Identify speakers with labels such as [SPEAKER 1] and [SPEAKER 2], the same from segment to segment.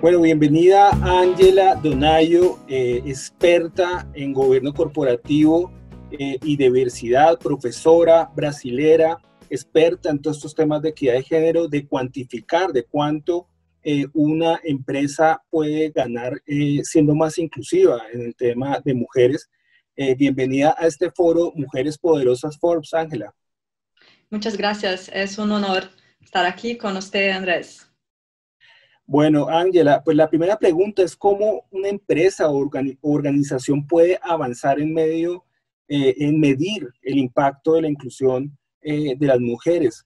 [SPEAKER 1] Bueno, bienvenida Ángela Donayo, experta en gobierno corporativo y diversidad, profesora brasilera, experta en todos estos temas de equidad de género, de cuantificar, de cuánto una empresa puede ganar siendo más inclusiva en el tema de mujeres. Bienvenida a este foro Mujeres Poderosas Forbes, Ángela.
[SPEAKER 2] Muchas gracias, es un honor estar aquí con usted, Andrés.
[SPEAKER 1] Bueno, Ángela, pues la primera pregunta es cómo una empresa o organización puede avanzar en medir el impacto de la inclusión de las mujeres.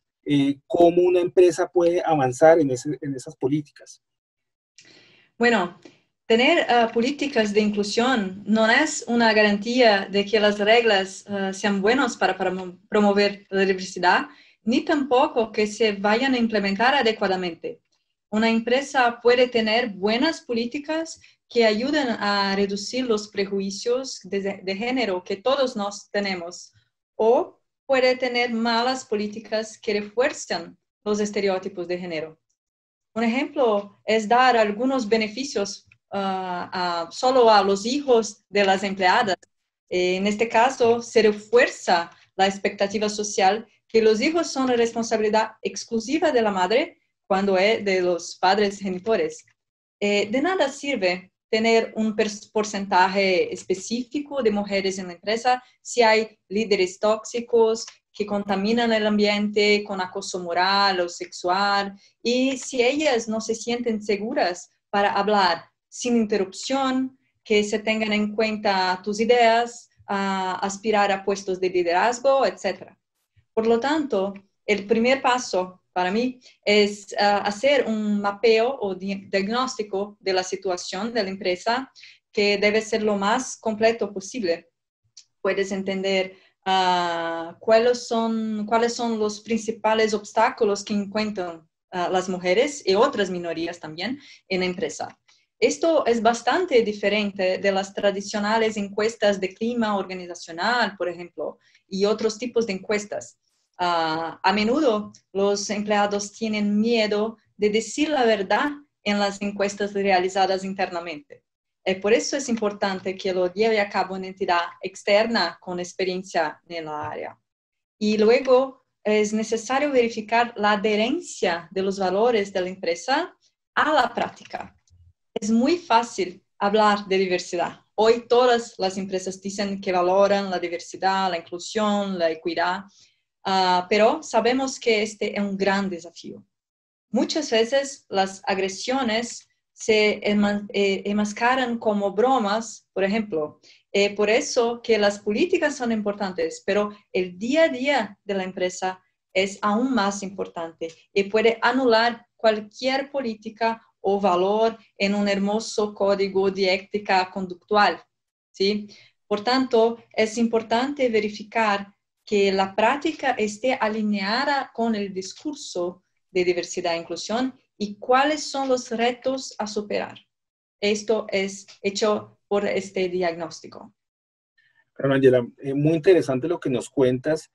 [SPEAKER 1] ¿Cómo una empresa puede avanzar en esas políticas?
[SPEAKER 2] Bueno, tener políticas de inclusión no es una garantía de que las reglas sean buenas para promover la diversidad, ni tampoco que se vayan a implementar adecuadamente. Una empresa puede tener buenas políticas que ayuden a reducir los prejuicios de género que todos nos tenemos, o puede tener malas políticas que refuerzan los estereotipos de género. Un ejemplo es dar algunos beneficios solo a los hijos de las empleadas. En este caso, se refuerza la expectativa social que los hijos son la responsabilidad exclusiva de la madre cuando es de los padres genitores. De nada sirve tener un porcentaje específico de mujeres en la empresa si hay líderes tóxicos que contaminan el ambiente con acoso moral o sexual, y si ellas no se sienten seguras para hablar sin interrupción, que se tengan en cuenta tus ideas, aspirar a puestos de liderazgo, etc. Por lo tanto, el primer paso para mí es hacer un mapeo o diagnóstico de la situación de la empresa, que debe ser lo más completo posible. Puedes entender cuáles son los principales obstáculos que encuentran las mujeres y otras minorías también en la empresa. Esto es bastante diferente de las tradicionales encuestas de clima organizacional, por ejemplo, y otros tipos de encuestas. A menudo los empleados tienen miedo de decir la verdad en las encuestas realizadas internamente. Por eso es importante que lo lleve a cabo una entidad externa con experiencia en la área. Y luego es necesario verificar la adherencia de los valores de la empresa a la práctica. Es muy fácil hablar de diversidad. Hoy todas las empresas dicen que valoran la diversidad, la inclusión, la equidad, pero sabemos que este es un gran desafío. Muchas veces las agresiones se enmascaran como bromas, por ejemplo. Por eso que las políticas son importantes, pero el día a día de la empresa es aún más importante y puede anular cualquier política o valor en un hermoso código de ética conductual, ¿sí? Por tanto, es importante verificar que la práctica esté alineada con el discurso de diversidad e inclusión y cuáles son los retos a superar. Esto es hecho por este diagnóstico.
[SPEAKER 1] Claro, Ángela, muy interesante lo que nos cuentas.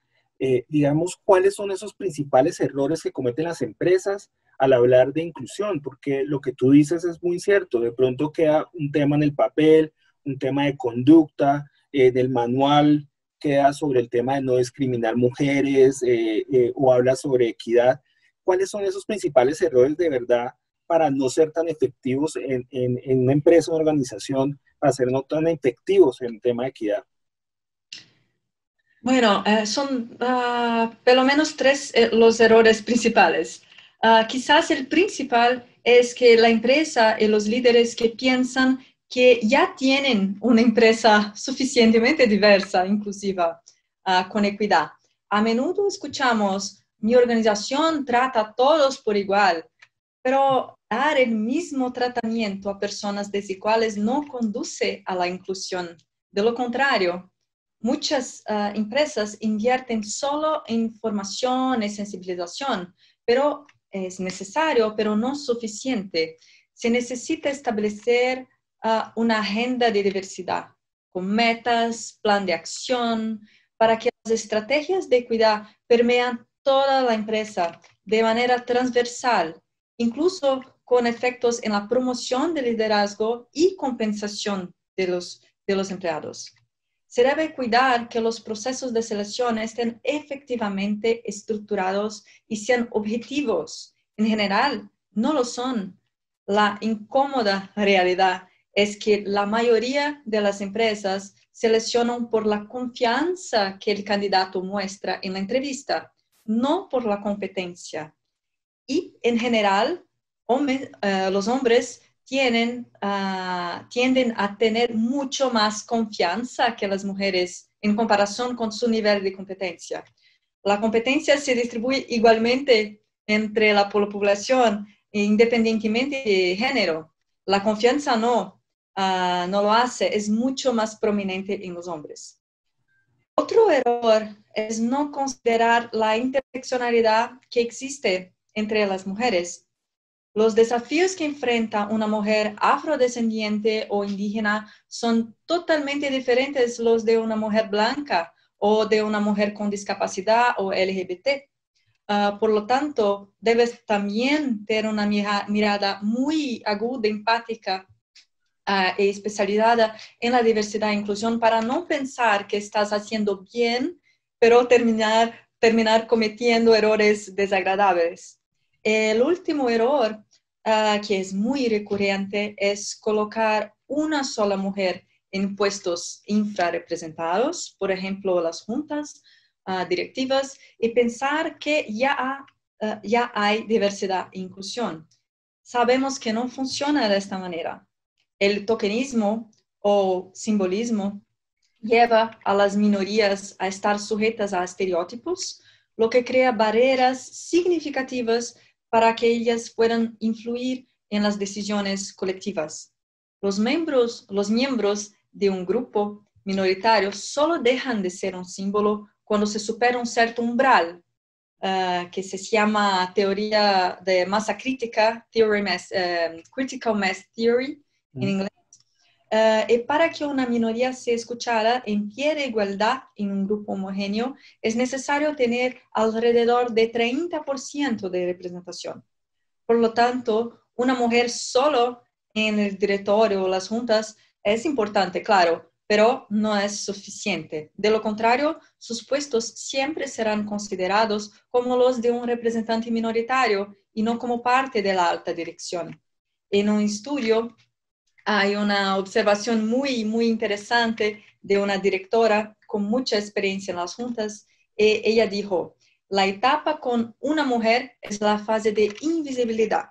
[SPEAKER 1] Digamos, ¿cuáles son esos principales errores que cometen las empresas al hablar de inclusión? Porque lo que tú dices es muy cierto. De pronto queda un tema en el papel, un tema de conducta, del manual, queda sobre el tema de no discriminar mujeres o habla sobre equidad. ¿Cuáles son esos principales errores de verdad para no ser tan efectivos en una empresa o organización, para ser no tan efectivos en el tema de equidad?
[SPEAKER 2] Bueno, son por lo menos tres los errores principales. Quizás el principal es que la empresa y los líderes que piensan que ya tienen una empresa suficientemente diversa, inclusiva, con equidad. A menudo escuchamos: mi organización trata a todos por igual, pero dar el mismo tratamiento a personas desiguales no conduce a la inclusión. De lo contrario, muchas empresas invierten solo en formación y sensibilización, pero es necesario, pero no suficiente. Se necesita establecer una agenda de diversidad con metas, plan de acción, para que las estrategias de equidad permean toda la empresa de manera transversal, incluso con efectos en la promoción del liderazgo y compensación de los empleados. Se debe cuidar que los procesos de selección estén efectivamente estructurados y sean objetivos. En general, no lo son. La incómoda realidad es que la mayoría de las empresas seleccionan por la confianza que el candidato muestra en la entrevista, no por la competencia. Y en general, los hombres tienden a tener mucho más confianza que las mujeres en comparación con su nivel de competencia. La competencia se distribuye igualmente entre la población, independientemente de género. La confianza no lo hace, es mucho más prominente en los hombres. Otro error es no considerar la interseccionalidad que existe entre las mujeres. Los desafíos que enfrenta una mujer afrodescendiente o indígena son totalmente diferentes los de una mujer blanca o de una mujer con discapacidad o LGBT. Por lo tanto, debes también tener una mirada muy aguda, empática e especializada en la diversidad e inclusión para no pensar que estás haciendo bien, pero terminar cometiendo errores desagradables. El último error, que es muy recurrente, es colocar una sola mujer en puestos infrarrepresentados, por ejemplo, las juntas directivas, y pensar que ya hay diversidad e inclusión. Sabemos que no funciona de esta manera. El tokenismo o simbolismo lleva a las minorías a estar sujetas a estereotipos, lo que crea barreras significativas para que ellas puedan influir en las decisiones colectivas. Los miembros de un grupo minoritario solo dejan de ser un símbolo cuando se supera un cierto umbral, que se llama teoría de masa crítica, critical mass theory, en inglés. Y para que una minoría se escuchara en pie de igualdad en un grupo homogéneo, es necesario tener alrededor de 30% de representación. Por lo tanto, una mujer solo en el directorio o las juntas es importante, claro, pero no es suficiente. De lo contrario, sus puestos siempre serán considerados como los de un representante minoritario y no como parte de la alta dirección. En un estudio hay una observación muy, muy interesante de una directora con mucha experiencia en las juntas. Ella dijo, la etapa con una mujer es la fase de invisibilidad.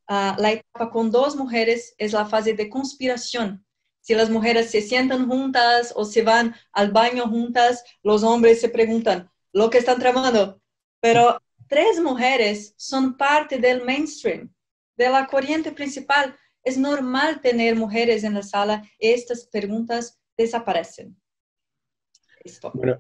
[SPEAKER 2] La etapa con dos mujeres es la fase de conspiración. Si las mujeres se sientan juntas o se van al baño juntas, los hombres se preguntan, ¿lo que están tramando? Pero tres mujeres son parte del mainstream, de la corriente principal. Es normal tener mujeres en la sala y estas preguntas desaparecen. Listo.
[SPEAKER 1] Bueno,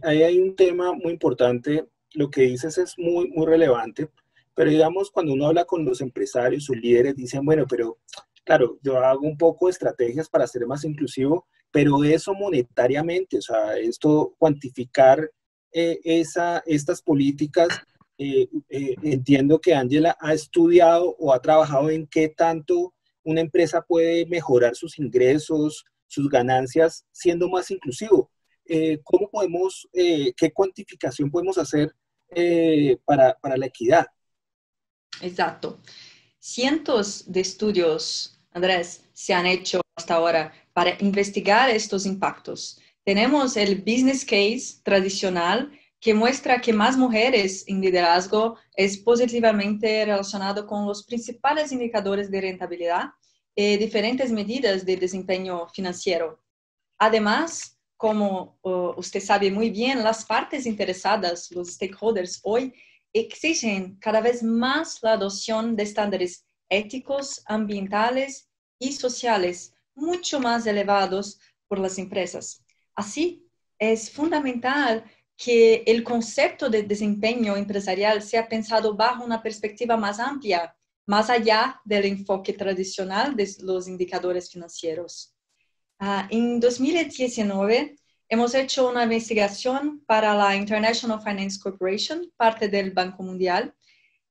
[SPEAKER 1] ahí hay un tema muy importante. Lo que dices es muy, muy relevante, pero digamos, cuando uno habla con los empresarios, sus líderes, dicen, bueno, pero claro, yo hago un poco de estrategias para ser más inclusivo, pero eso monetariamente, o sea, esto, cuantificar estas políticas, entiendo que Ángela ha estudiado o ha trabajado en qué tanto una empresa puede mejorar sus ingresos, sus ganancias, siendo más inclusivo. ¿Cómo podemos, qué cuantificación podemos hacer para la equidad?
[SPEAKER 2] Exacto. Cientos de estudios, Andrés, se han hecho hasta ahora para investigar estos impactos. Tenemos el business case tradicional que muestra que más mujeres en liderazgo es positivamente relacionado con los principales indicadores de rentabilidad y diferentes medidas de desempeño financiero. Además, como usted sabe muy bien, las partes interesadas, los stakeholders hoy, exigen cada vez más la adopción de estándares éticos, ambientales y sociales mucho más elevados por las empresas. Así, es fundamental que el concepto de desempeño empresarial sea pensado bajo una perspectiva más amplia, más allá del enfoque tradicional de los indicadores financieros. En 2019 hemos hecho una investigación para la International Finance Corporation, parte del Banco Mundial,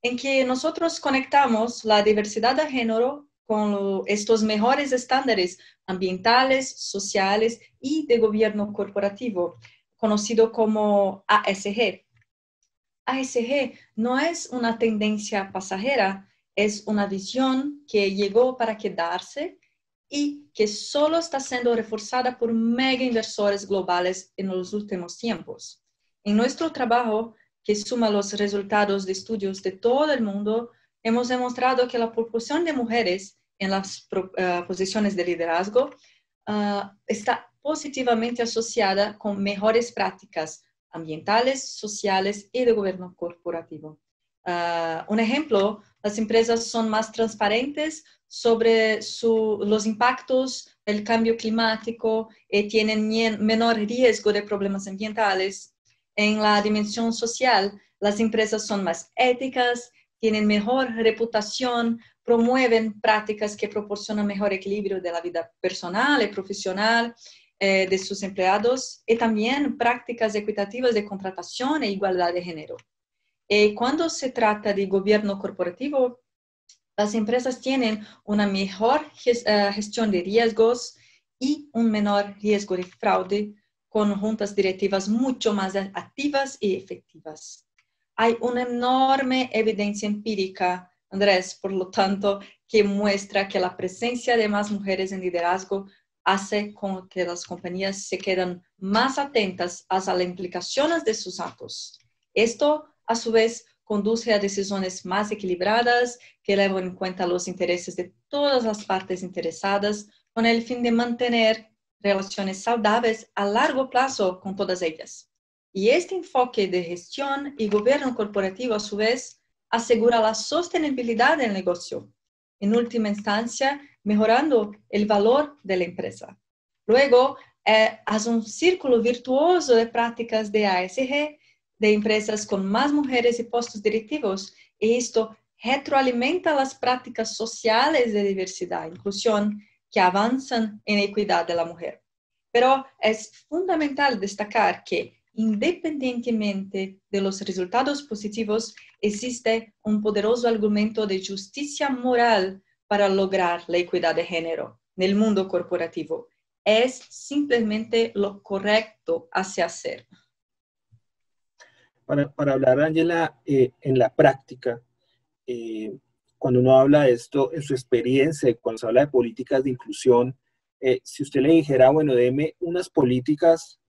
[SPEAKER 2] en que nosotros conectamos la diversidad de género con estos mejores estándares ambientales, sociales y de gobierno corporativo, conocido como ASG. ASG no es una tendencia pasajera, es una visión que llegó para quedarse y que solo está siendo reforzada por mega inversores globales en los últimos tiempos. En nuestro trabajo, que suma los resultados de estudios de todo el mundo, hemos demostrado que la proporción de mujeres en las posiciones de liderazgo está positivamente asociada con mejores prácticas ambientales, sociales y de gobierno corporativo. Un ejemplo, las empresas son más transparentes sobre los impactos del cambio climático y tienen menor riesgo de problemas ambientales. En la dimensión social, las empresas son más éticas, tienen mejor reputación, promueven prácticas que proporcionan mejor equilibrio de la vida personal y profesional de sus empleados y también prácticas equitativas de contratación e igualdad de género. Cuando se trata de gobierno corporativo, las empresas tienen una mejor gestión de riesgos y un menor riesgo de fraude, con juntas directivas mucho más activas y efectivas. Hay una enorme evidencia empírica, Andrés, por lo tanto, que muestra que la presencia de más mujeres en liderazgo hace con que las compañías se queden más atentas a las implicaciones de sus actos. Esto, a su vez, conduce a decisiones más equilibradas que llevan en cuenta los intereses de todas las partes interesadas con el fin de mantener relaciones saludables a largo plazo con todas ellas. Y este enfoque de gestión y gobierno corporativo, a su vez, asegura la sostenibilidad del negocio, en última instancia, mejorando el valor de la empresa. Luego, hace un círculo virtuoso de prácticas de ASG, de empresas con más mujeres y puestos directivos, y esto retroalimenta las prácticas sociales de diversidad e inclusión que avanzan en equidad de la mujer. Pero es fundamental destacar que, independientemente de los resultados positivos, existe un poderoso argumento de justicia moral para lograr la equidad de género en el mundo corporativo. Es simplemente lo correcto hacia hacer.
[SPEAKER 1] Para hablar, Ángela, en la práctica, cuando uno habla de esto, en su experiencia, cuando se habla de políticas de inclusión, si usted le dijera, bueno, deme unas políticas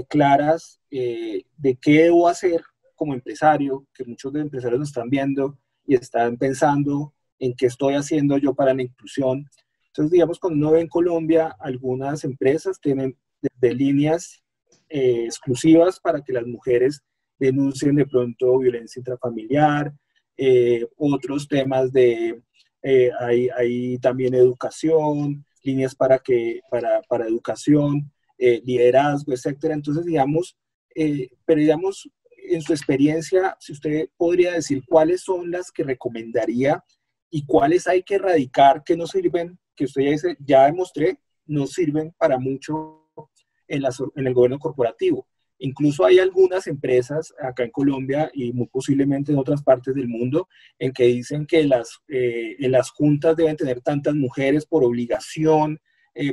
[SPEAKER 1] claras de qué debo hacer como empresario, que muchos de los empresarios nos están viendo y están pensando en qué estoy haciendo yo para la inclusión. Entonces, digamos, cuando uno ve en Colombia, algunas empresas tienen desde líneas exclusivas para que las mujeres denuncien de pronto violencia intrafamiliar, otros temas de, hay también educación, líneas para educación, liderazgo, etcétera. Entonces, digamos, pero digamos, en su experiencia, si usted podría decir cuáles son las que recomendaría y cuáles hay que erradicar que no sirven, que usted ya dice, ya demostré, no sirven para mucho en el gobierno corporativo. Incluso hay algunas empresas acá en Colombia y muy posiblemente en otras partes del mundo en que dicen que en las juntas deben tener tantas mujeres por obligación,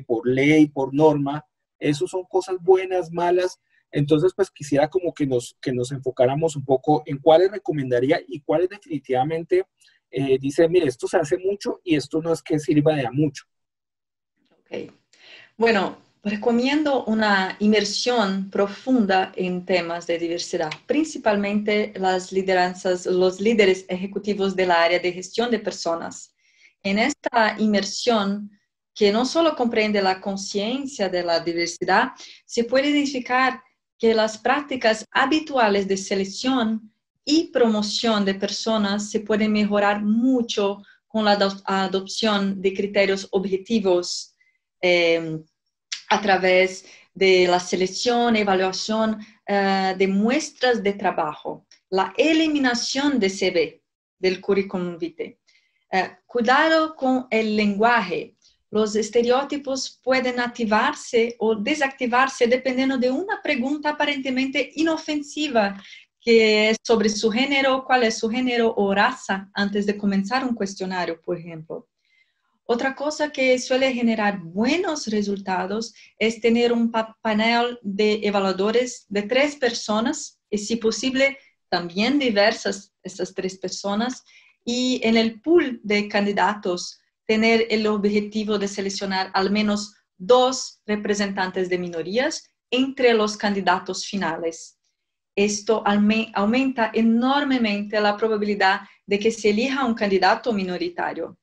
[SPEAKER 1] por ley, por norma. Eso son cosas buenas, malas. Entonces, pues quisiera como que nos enfocáramos un poco en cuáles recomendaría y cuáles definitivamente dice, mire, esto se hace mucho y esto no es que sirva de a mucho.
[SPEAKER 2] Okay. Bueno, recomiendo una inmersión profunda en temas de diversidad, principalmente las lideranzas, los líderes ejecutivos del área de gestión de personas. En esta inmersión, que no solo comprende la conciencia de la diversidad, se puede identificar que las prácticas habituales de selección y promoción de personas se pueden mejorar mucho con la adopción de criterios objetivos a través de la selección, evaluación de muestras de trabajo, la eliminación de CV, del currículum vitae. Cuidado con el lenguaje. Los estereotipos pueden activarse o desactivarse dependiendo de una pregunta aparentemente inofensiva que es sobre su género, cuál es su género o raza antes de comenzar un cuestionario, por ejemplo. Otra cosa que suele generar buenos resultados es tener un panel de evaluadores de 3 personas y, si posible, también diversas estas 3 personas, y en el pool de candidatos tener el objetivo de seleccionar al menos 2 representantes de minorías entre los candidatos finales. Esto aumenta enormemente la probabilidad de que se elija un candidato minoritario.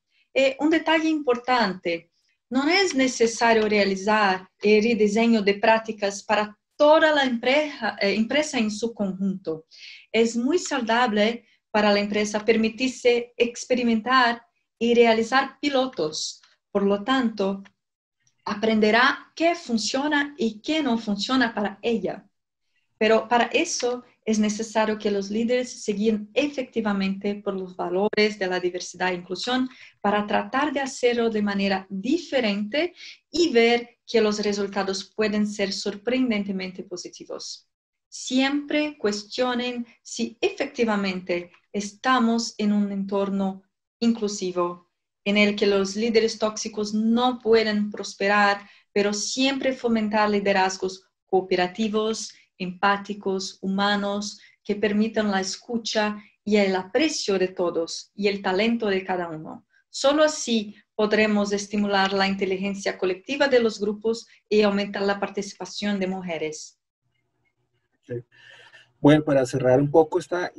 [SPEAKER 2] Un detalle importante, no es necesario realizar el rediseño de prácticas para toda la empresa en su conjunto. Es muy saludable para la empresa permitirse experimentar y realizar pilotos. Por lo tanto, aprenderá qué funciona y qué no funciona para ella. Pero para eso es necesario que los líderes se guíen efectivamente por los valores de la diversidad e inclusión para tratar de hacerlo de manera diferente y ver que los resultados pueden ser sorprendentemente positivos. Siempre cuestionen si efectivamente estamos en un entorno inclusivo, en el que los líderes tóxicos no pueden prosperar, pero siempre fomentar liderazgos cooperativos, empáticos, humanos, que permitan la escucha y el aprecio de todos y el talento de cada uno. Solo así podremos estimular la inteligencia colectiva de los grupos y aumentar la participación de mujeres.
[SPEAKER 1] Sí. Bueno, para cerrar un poco esta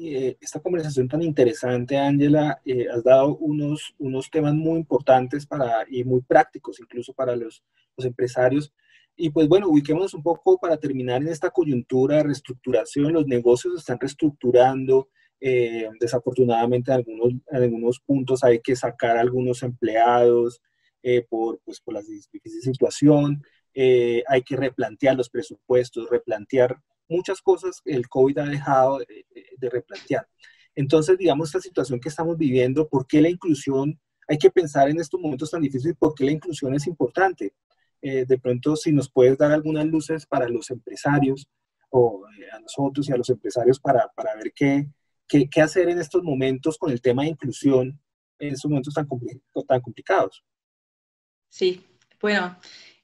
[SPEAKER 1] conversación tan interesante, Ángela, has dado unos temas muy importantes y muy prácticos, incluso para los empresarios. Y pues bueno, ubiquémonos un poco para terminar en esta coyuntura de reestructuración. Los negocios se están reestructurando. Desafortunadamente, en algunos puntos hay que sacar a algunos empleados por la difícil situación. Hay que replantear los presupuestos, replantear muchas cosas que el COVID ha dejado de replantear. Entonces, digamos, esta situación que estamos viviendo, ¿por qué la inclusión? Hay que pensar en estos momentos tan difíciles, ¿por qué la inclusión es importante? De pronto, si nos puedes dar algunas luces para los empresarios o a nosotros y a los empresarios para ver qué hacer en estos momentos con el tema de inclusión, en estos momentos tan complicados.
[SPEAKER 2] Sí, bueno,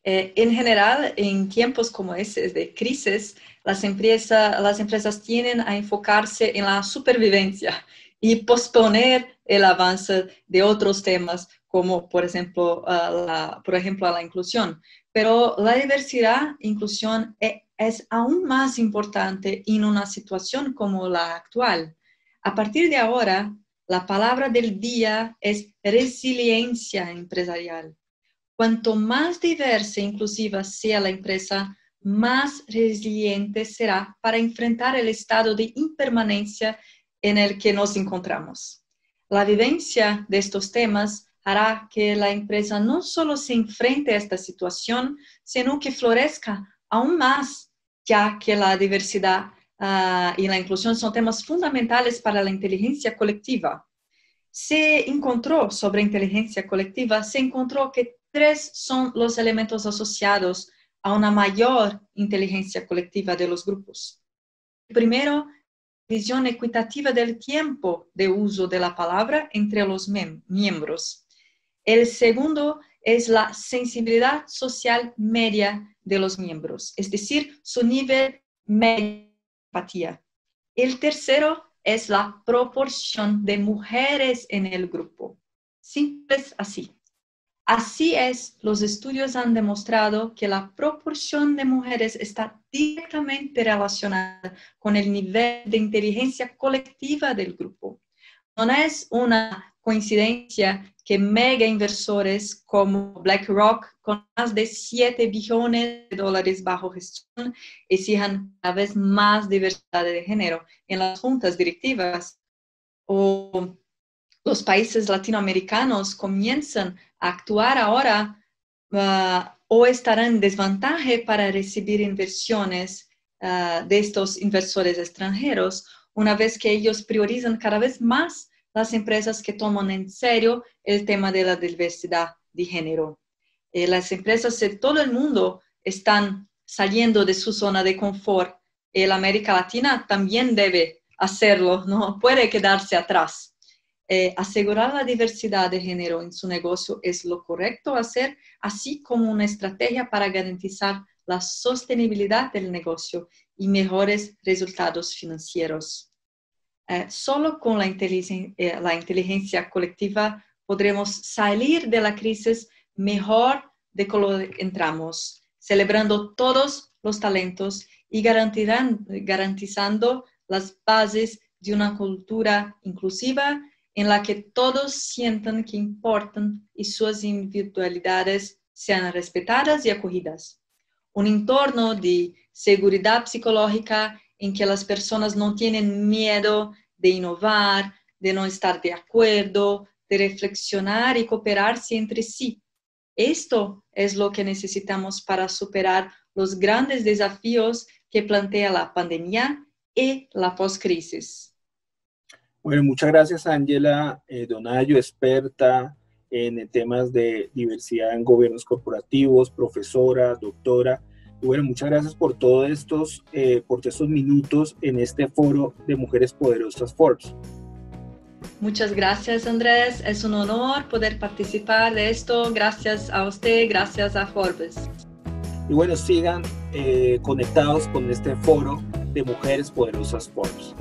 [SPEAKER 2] en general, en tiempos como estos de crisis, las empresas tienden a enfocarse en la supervivencia y posponer el avance de otros temas, como por ejemplo, la inclusión. Pero la diversidad e inclusión es aún más importante en una situación como la actual. A partir de ahora, la palabra del día es resiliencia empresarial. Cuanto más diversa e inclusiva sea la empresa, más resiliente será para enfrentar el estado de impermanencia en el que nos encontramos. La vivencia de estos temas hará que la empresa no solo se enfrente a esta situación, sino que florezca aún más, ya que la diversidad y la inclusión son temas fundamentales para la inteligencia colectiva. Se encontró que 3 son los elementos asociados a una mayor inteligencia colectiva de los grupos. Primero, visión equitativa del tiempo de uso de la palabra entre los miembros. El segundo es la sensibilidad social media de los miembros, es decir, su nivel medio de empatía. El tercero es la proporción de mujeres en el grupo. Simple así. Así es, los estudios han demostrado que la proporción de mujeres está directamente relacionada con el nivel de inteligencia colectiva del grupo. No es una coincidencia que mega inversores como BlackRock, con más de $7 billones bajo gestión, exijan cada vez más diversidad de género en las juntas directivas, o los países latinoamericanos comienzan a actuar ahora o estarán en desventaja para recibir inversiones de estos inversores extranjeros, una vez que ellos priorizan cada vez más las empresas que toman en serio el tema de la diversidad de género. Las empresas de todo el mundo están saliendo de su zona de confort. La América Latina también debe hacerlo, no puede quedarse atrás. Asegurar la diversidad de género en su negocio es lo correcto hacer, así como una estrategia para garantizar la sostenibilidad del negocio y mejores resultados financieros. Solo con la inteligencia colectiva podremos salir de la crisis mejor de cómo entramos, celebrando todos los talentos y garantizando las bases de una cultura inclusiva en la que todos sientan que importan y sus individualidades sean respetadas y acogidas. Un entorno de seguridad psicológica en que las personas no tienen miedo de innovar, de no estar de acuerdo, de reflexionar y cooperarse entre sí. Esto es lo que necesitamos para superar los grandes desafíos que plantea la pandemia y la postcrisis.
[SPEAKER 1] Bueno, muchas gracias, Ángela Donayo, experta en temas de diversidad en gobiernos corporativos, profesora, doctora. Y bueno, muchas gracias por todos estos minutos en este foro de Mujeres Poderosas Forbes.
[SPEAKER 2] Muchas gracias, Andrés. Es un honor poder participar de esto. Gracias a usted, gracias a Forbes.
[SPEAKER 1] Y bueno, sigan conectados con este foro de Mujeres Poderosas Forbes.